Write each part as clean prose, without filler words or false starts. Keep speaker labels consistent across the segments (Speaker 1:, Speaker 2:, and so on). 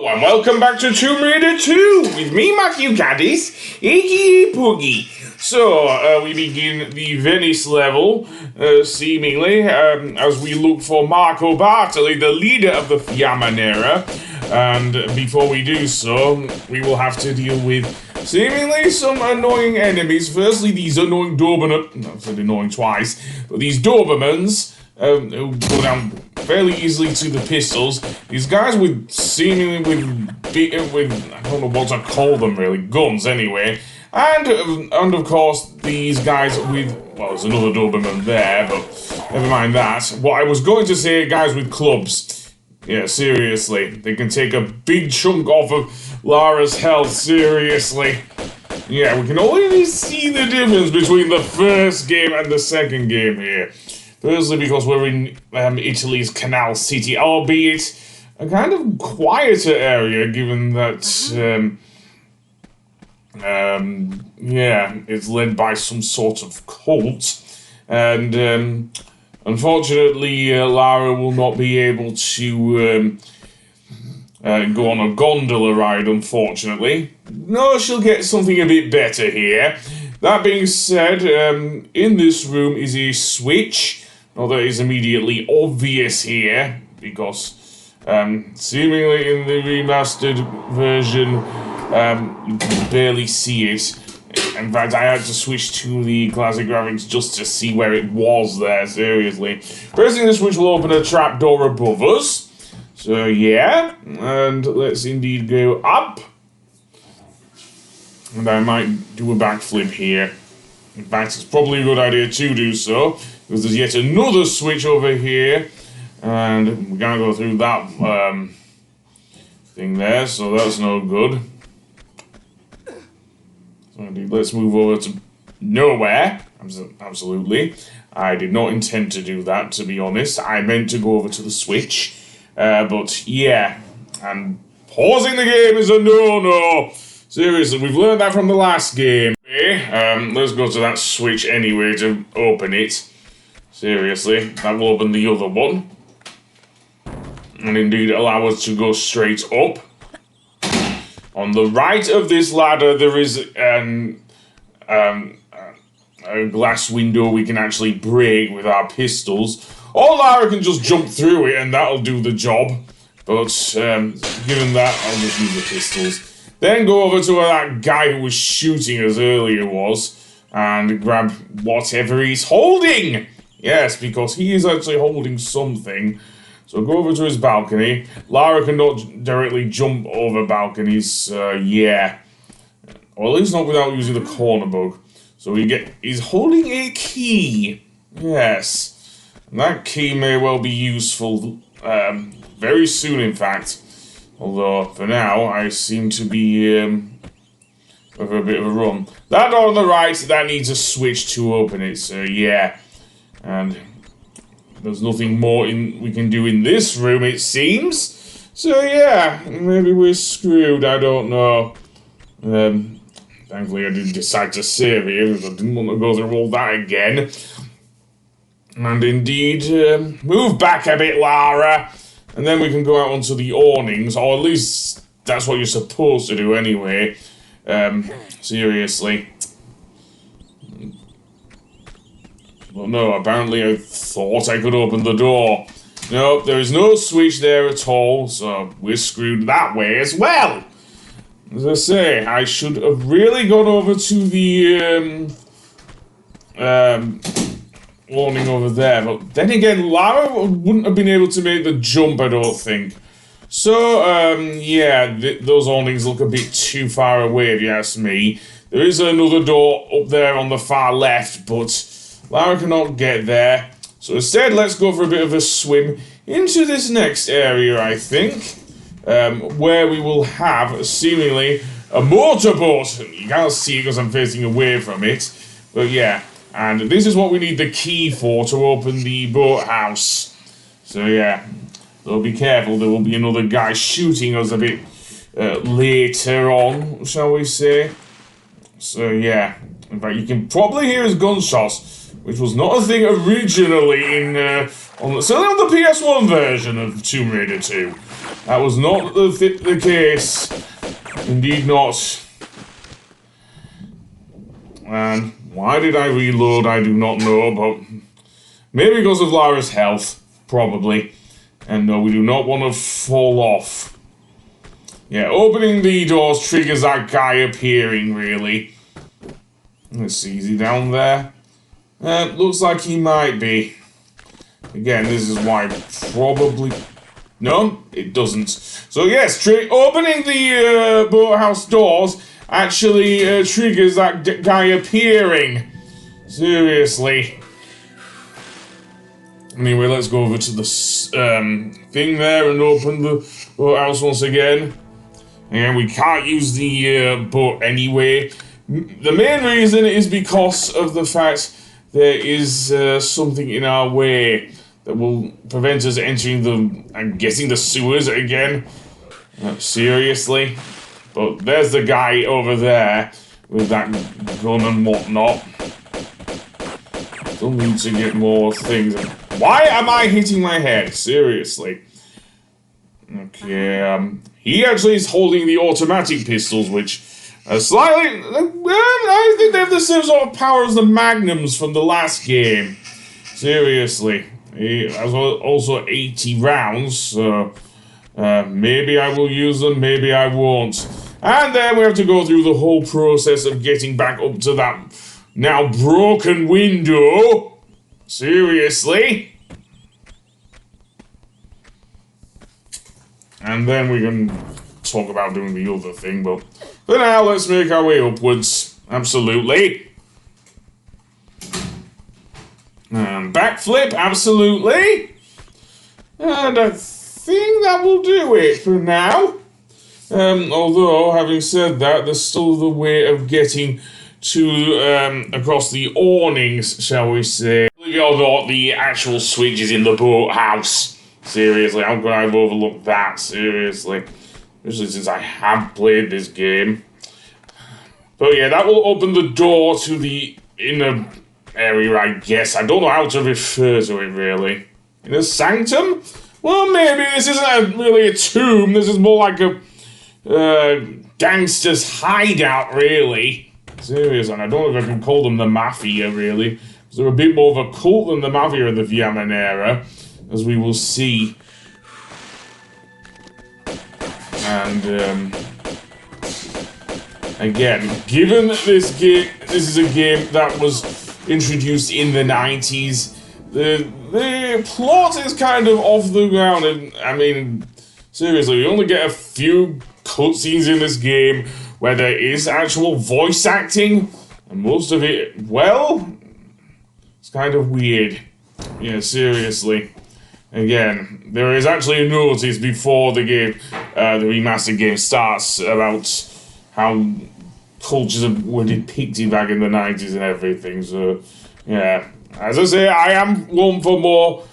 Speaker 1: And welcome back to Tomb Raider 2 with me, Matthew Caddis, aka Puggy. So, we begin the Venice level, seemingly, as we look for Marco Bartoli, the leader of the Fiamma Nera. And before we do so, we will have to deal with seemingly some annoying enemies. Firstly, these annoying Dobermans, I've said annoying twice, but these Dobermans, who go down fairly easily to the pistols. These guys with seemingly with I don't know what to call them really, guns anyway. And of course these guys with, well, there's another Doberman there, but never mind that. What I was going to say, guys with clubs. Yeah, seriously, they can take a big chunk off of Lara's health, seriously. Yeah, we can already see the difference between the first game and the second game here. Firstly, because we're in Italy's Canal City, albeit a kind of quieter area, given that, yeah, it's led by some sort of cult. And, unfortunately, Lara will not be able to go on a gondola ride, unfortunately. No, she'll get something a bit better here. That being said, in this room is a switch. Not that is immediately obvious here, because seemingly in the remastered version, you can barely see it. In fact, I had to switch to the classic graphics just to see where it was there, seriously. Pressing the switch will open a trapdoor above us. So yeah, and let's indeed go up. And I might do a backflip here. In fact, it's probably a good idea to do so, because there's yet another switch over here, and we're gonna go through that thing there, so that's no good. So indeed, let's move over to nowhere. Absolutely. I did not intend to do that, to be honest. I meant to go over to the switch, but yeah, and pausing the game is a no-no. Seriously, we've learned that from the last game. Let's go to that switch anyway to open it. Seriously, that will open the other one. And indeed allow us to go straight up. On the right of this ladder there is a glass window we can actually break with our pistols. Or Lara can just jump through it and that'll do the job. But given that, I'll just use the pistols. Then go over to where that guy who was shooting us earlier was, and grab whatever he's holding! Yes, because he is actually holding something. So go over to his balcony. Lara cannot directly jump over balconies, yeah. Or at least not without using the corner bug. So he's holding a key. Yes. And that key may well be useful, very soon in fact. Although, for now, I seem to be, with a bit of a run. That door on the right, that needs a switch to open it, so yeah. And there's nothing more we can do in this room, it seems. So yeah, maybe we're screwed, I don't know. Thankfully I did decide to save here, because I didn't want to go through all that again. And indeed, move back a bit, Lara. And then we can go out onto the awnings, or at least that's what you're supposed to do anyway. Seriously. Well, no, apparently I thought I could open the door. Nope, there is no switch there at all, so we're screwed that way as well. As I say, I should have really gone over to the, awning over there, but then again, Lara wouldn't have been able to make the jump, I don't think. So, yeah, those awnings look a bit too far away, if you ask me. There is another door up there on the far left, but Lara cannot get there. So instead, let's go for a bit of a swim into this next area, I think, where we will have, seemingly, a motorboat. You can't see it because I'm facing away from it, but yeah. And this is what we need the key for to open the boathouse. So yeah, so be careful, there will be another guy shooting us a bit later on, shall we say. So yeah, in fact you can probably hear his gunshots, which was not a thing originally in, certainly on the PS1 version of Tomb Raider 2. That was not the case. Indeed not. And why did I reload? I do not know, but maybe because of Lara's health, probably. And no, we do not want to fall off. Yeah, opening the doors triggers that guy appearing, really. Let's see, is he down there? Looks like he might be. Again, this is why probably... No, it doesn't. So yes, opening the boathouse doors actually triggers that guy appearing. Seriously. Anyway, let's go over to the thing there and open the boathouse once again. And we can't use the boat anyway. The main reason is because of the fact there is something in our way that will prevent us entering the, I'm guessing, the sewers again. Seriously. But there's the guy over there with that gun and whatnot. Still need to get more things. Why am I hitting my head? Seriously. Okay, he actually is holding the automatic pistols, which are slightly... I think they have the same sort of power as the magnums from the last game. Seriously. He has also 80 rounds, so maybe I will use them, maybe I won't. And then we have to go through the whole process of getting back up to that now broken window. Seriously. And then we can talk about doing the other thing, but for now, let's make our way upwards. Absolutely. And backflip, absolutely. And I think that will do it for now. Although, having said that, there's still the way of getting to, across the awnings, shall we say. Believe it or not, the actual switch is in the boathouse. Seriously, how could I have overlooked that? Seriously. Especially since I have played this game. But yeah, that will open the door to the inner area, I guess. I don't know how to refer to it, really. In a sanctum? Well, maybe this isn't really a tomb. This is more like a gangster's hideout, really. Seriously, and I don't know if I can call them the Mafia, really. Because they're a bit more of a cult than the Mafia of the Vietnam era, as we will see. And, again, given that this is a game that was introduced in the 90s, the plot is kind of off the ground, and I mean, seriously, we only get a few cutscenes in this game where there is actual voice acting, and most of it, well, it's kind of weird. Yeah, seriously. Again, there is actually a notice before the game, the remastered game starts about how cultures were depicted back in the 90s and everything, so, yeah. As I say, I am one for more,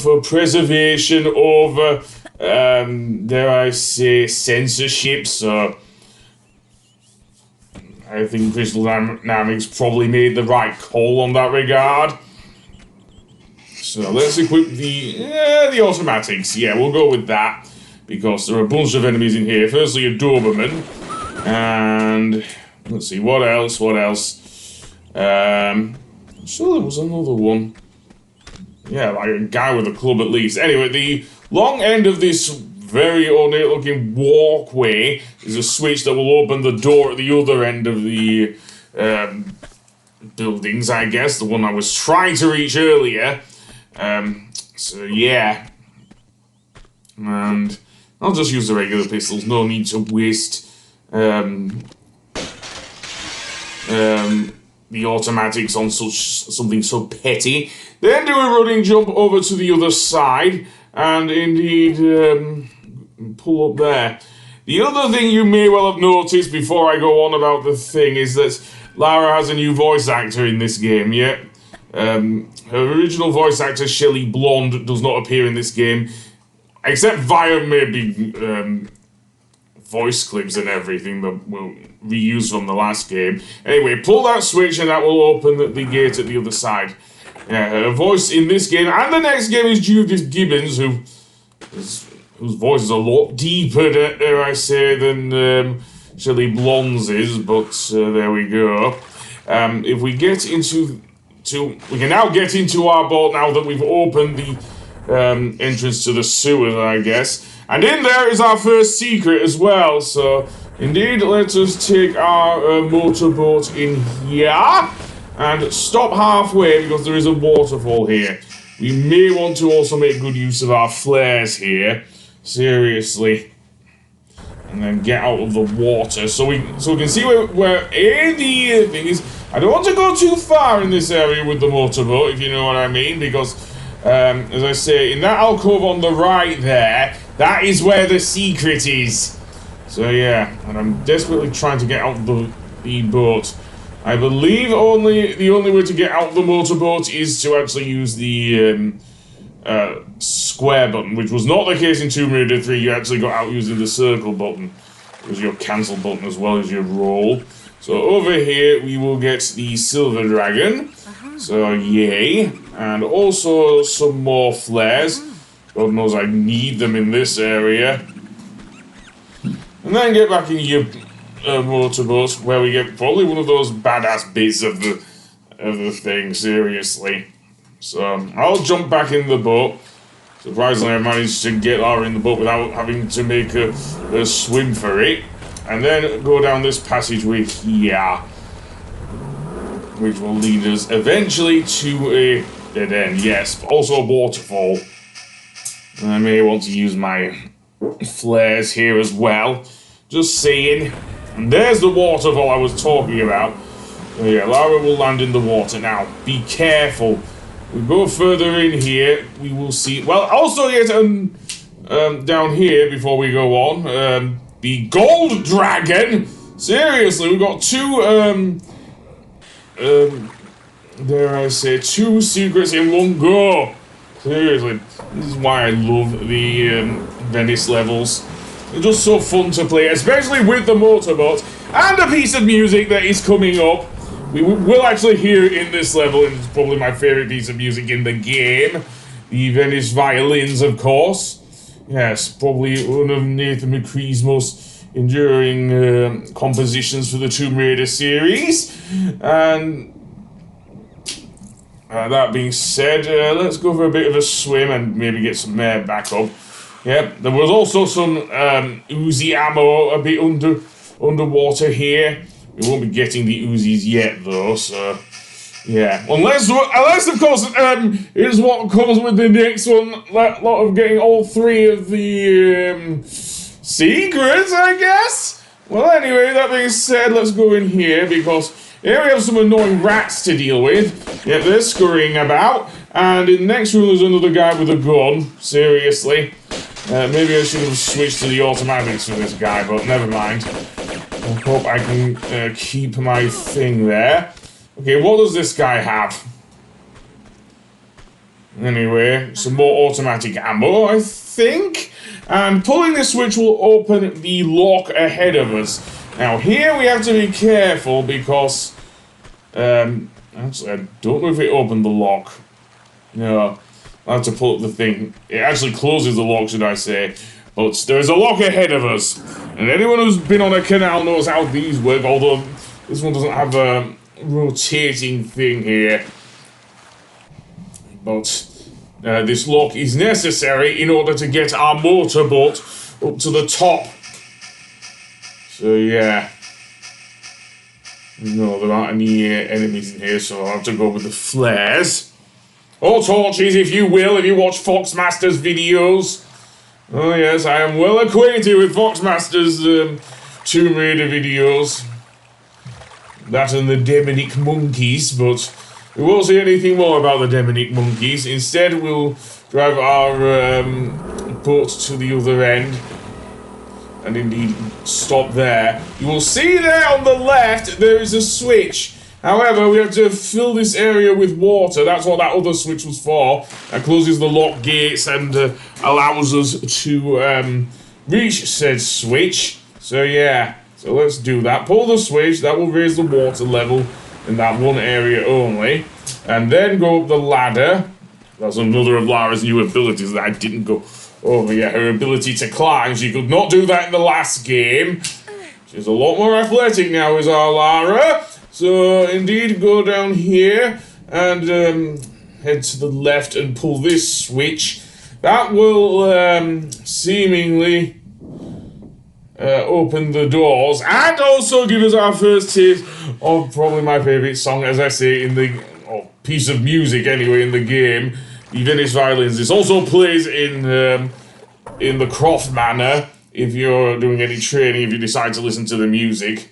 Speaker 1: for preservation over, dare I say, censorship, so I think Crystal Dynamics probably made the right call on that regard. So let's equip the automatics. Yeah, we'll go with that, because there are a bunch of enemies in here. Firstly, a Doberman, and let's see, what else? I'm sure there was another one. Yeah, like a guy with a club at least. Anyway, the long end of this very ornate looking walkway is a switch that will open the door at the other end of the buildings, I guess. The one I was trying to reach earlier. So yeah. And I'll just use the regular pistols. No need to waste the automatics on something so petty. Then do a running jump over to the other side, and indeed pull up there. The other thing you may well have noticed before I go on about the thing is that Lara has a new voice actor in this game, yeah? Her original voice actor, Shelley Blonde, does not appear in this game, except via maybe voice clips and everything that we'll reuse from the last game. Anyway, pull that switch and that will open the gate at the other side. Yeah, her voice in this game and the next game is Judith Gibbons, who is whose voice is a lot deeper, dare I say, than Shelley Blonde's is, but there we go. If we get into... we can now get into our boat now that we've opened the entrance to the sewer, I guess. And in there is our first secret as well, so... Indeed, let us take our motorboat in here and stop halfway because there is a waterfall here. We may want to also make good use of our flares here. Seriously. And then get out of the water so we can see where the thing is. I don't want to go too far in this area with the motorboat, if you know what I mean, because as I say, in that alcove on the right there, that is where the secret is. So yeah, and I'm desperately trying to get out of the boat. I believe the only way to get out of the motorboat is to actually use the square button, which was not the case in Tomb Raider 3. You actually got out using the circle button. It was your cancel button as well as your roll. So over here we will get the silver dragon. So yay, and also some more flares. God knows I need them in this area. And then get back in your motorboat, where we get probably one of those badass bits of the thing, seriously. So, I'll jump back in the boat. Surprisingly, I managed to get Lara in the boat without having to make a swim for it. And then go down this passageway here, which will lead us eventually to a dead end. Yes, also a waterfall. And I may want to use my flares here as well. Just saying. And there's the waterfall I was talking about. So yeah, Lara will land in the water now. Be careful. We go further in here, we will see. Well, also yet down here before we go on, the gold dragon. Seriously, we've got two dare I say, two secrets in one go. Seriously, this is why I love the Venice levels. They're just so fun to play, especially with the motorboat and a piece of music that is coming up. We will actually hear it in this level, and it's probably my favourite piece of music in the game. The Venice violins, of course. Yes, probably one of Nathan McCree's most enduring compositions for the Tomb Raider series. And that being said, let's go for a bit of a swim and maybe get some air back up. Yep, there was also some Uzi ammo a bit underwater here. We won't be getting the Uzis yet, though, so... Yeah, unless of course, is what comes with the next one. That lot of getting all three of the, secrets, I guess? Well, anyway, that being said, let's go in here, because here we have some annoying rats to deal with. Yeah, they're scurrying about, and in the next room there's another guy with a gun. Seriously. Maybe I should have switched to the automatics for this guy, but never mind. I hope I can keep my thing there. Okay, what does this guy have? Anyway, some more automatic ammo, I think. And pulling this switch will open the lock ahead of us. Now, here we have to be careful because... actually, I don't know if it opened the lock. No, I have to pull up the thing. It actually closes the lock, should I say. But there's a lock ahead of us. And anyone who's been on a canal knows how these work, although this one doesn't have a rotating thing here. But this lock is necessary in order to get our motorboat up to the top. So yeah. No, there aren't any enemies in here, so I'll have to go with the flares. Or torches, if you will, if you watch Foxmaster's videos. Oh yes, I am well acquainted with Foxmaster's Tomb Raider videos. That and the demonic monkeys, but we won't say anything more about the demonic monkeys. Instead, we'll drive our boat to the other end. And indeed, stop there. You will see there on the left, there is a switch. However, we have to fill this area with water. That's what that other switch was for. That closes the lock gates and allows us to reach said switch. So yeah, so let's do that. Pull the switch, that will raise the water level in that one area only. And then go up the ladder. That's another of Lara's new abilities that I didn't go over her ability to climb. She could not do that in the last game. She's a lot more athletic now, is our Lara. So, indeed, go down here and head to the left and pull this switch. That will seemingly open the doors and also give us our first taste of probably my favourite song, as I say, in the piece of music anyway in the game, the Venice violins. This also plays in the croft manner if you're doing any training, if you decide to listen to the music.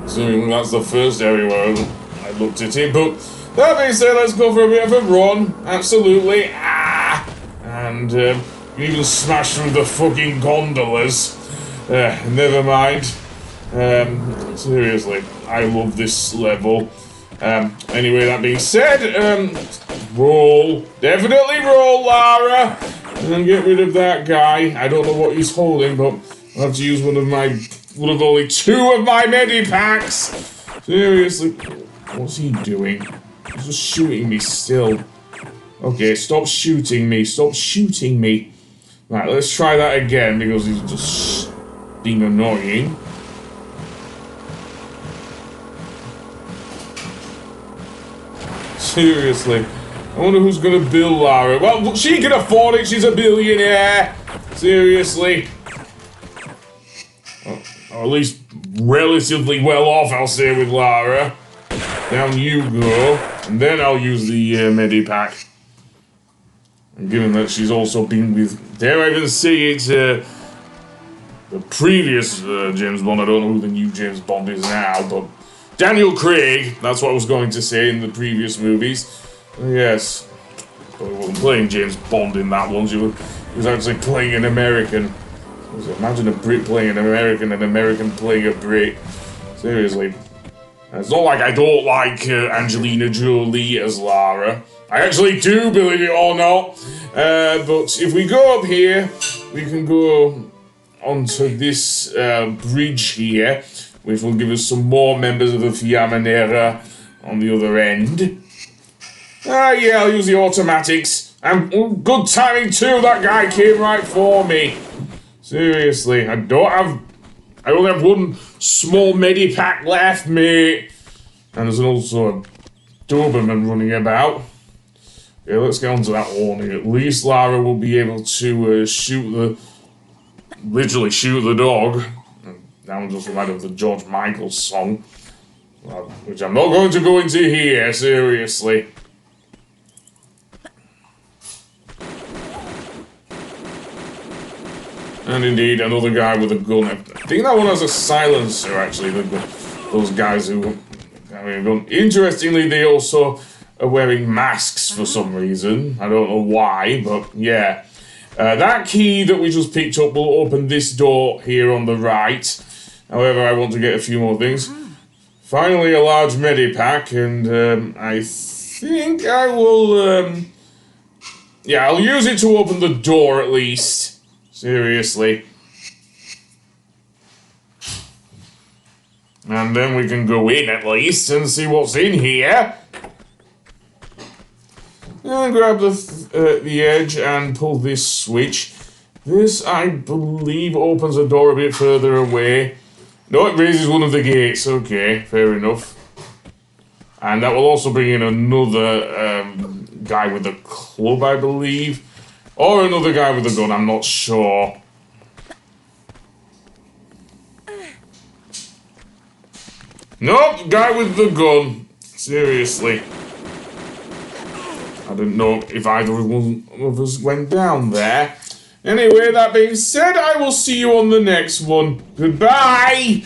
Speaker 1: So that's the first area where I looked at it, but that being said, let's go for a bit of a run. Absolutely. And you can even smash through the fucking gondolas. Never mind. Seriously, I love this level. Anyway, that being said, roll. Definitely roll, Lara. And get rid of that guy. I don't know what he's holding, but I'll have to use one of only 2 of my medipacks. Seriously. What's he doing? He's just shooting me still. Okay, stop shooting me. Stop shooting me. Right, let's try that again because he's just being annoying. Seriously. I wonder who's gonna build Lara. Well, she can afford it. She's a billionaire. Seriously. Or at least relatively well off, I'll say, with Lara. Down you go. And then I'll use the medipack. And given that she's also been with, dare I even say it's the previous James Bond. I don't know who the new James Bond is now, but Daniel Craig, that's what I was going to say in the previous movies. Yes. But he wasn't playing James Bond in that one. He was actually playing an American. Imagine a Brit playing an American playing a Brit. Seriously. It's not like I don't like Angelina Jolie as Lara. I actually do, believe it or not. But if we go up here, we can go onto this bridge here, which will give us some more members of the Fiamanera on the other end. Yeah, I'll use the automatics. And good timing too, that guy came right for me. Seriously, I only have 1 small medipack left, mate. And there's also a Doberman running about. Yeah, let's get onto that warning. At least Lara will be able to literally shoot the dog. That one just reminded of the George Michael song. Which I'm not going to go into here, seriously. And indeed, another guy with a gun. I think that one has a silencer, actually. Those guys who having a gun. Interestingly, they also are wearing masks for some reason. I don't know why, but yeah. That key that we just picked up will open this door here on the right. However, I want to get a few more things. Finally, a large medipack, and I think I will... yeah, I'll use it to open the door at least. Seriously. And then we can go in at least and see what's in here. And grab the edge and pull this switch. This, I believe, opens a door a bit further away. No, it raises one of the gates. Okay, fair enough. And that will also bring in another guy with a club, I believe. Or another guy with a gun, I'm not sure. Nope, guy with the gun. Seriously. I didn't know if either of us went down there. Anyway, that being said, I will see you on the next one. Goodbye!